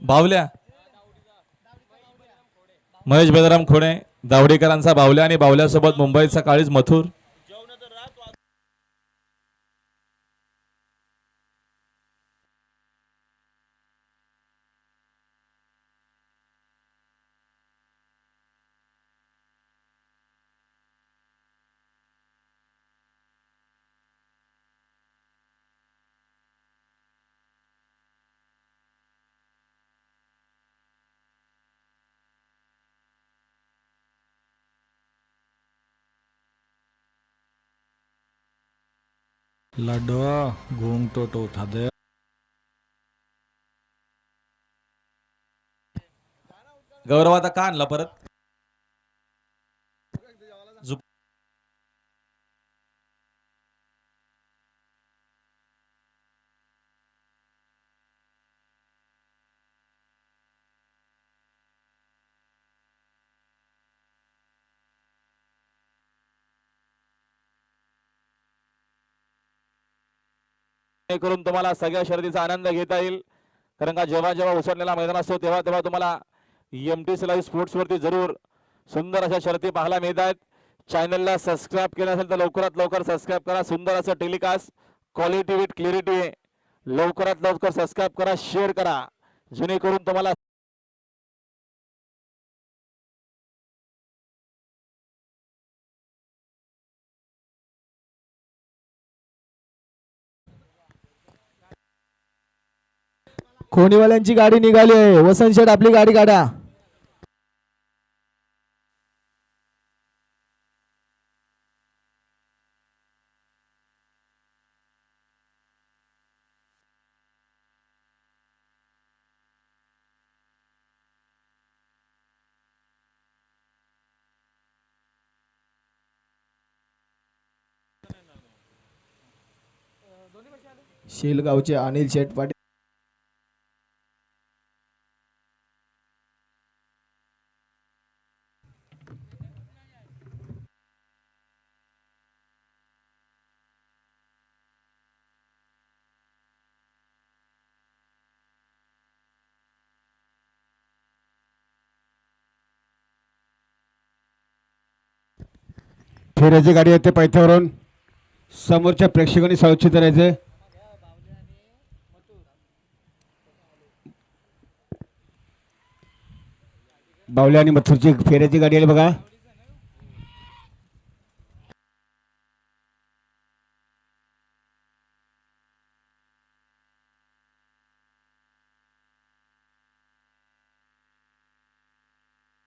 बावल्या महेश बेदराम खोडे दावडेकरांचा बावल्या आणि बावल्यासोबत मुंबईचा काळीज मथुर. लड्डू घूंग तो उठा दे. गौरव आता का आणला परत. करून तुम्हाला सगळ्या शर्यतीचा आनंद घेता येईल. कारण का जेव्हा जेव्हा उसळलेला मैदान असतो तेव्हा तेव्हा तुम्हाला MTC लाईव्ह स्पोर्ट्स वरती जरूर सुंदर अशा शर्यती पाहायला मिळत आहेत. चॅनलला सबस्क्राईब केलं असेल तर लवकरात लवकर सबस्क्राईब करा. सुंदर असं टेलिकास्ट क्वालिटी विथ क्लॅरिटी लवकरात लवकर सबस्क्राईब करा, शेअर करा, जेणेकरून तुम्हाला खोनीवाल्यांची गाडी निघाली आहे. वसंत शेठ आपली गाडी काढा. शेलगावचे अनिल शेठ पाटील. फेऱ्याची गाडी येते पैथ्यावरून. समोरच्या प्रेक्षकांनी सावधगिरी करायचे. बावल्या आणि मथुरची फेऱ्याची गाडी आली बघा.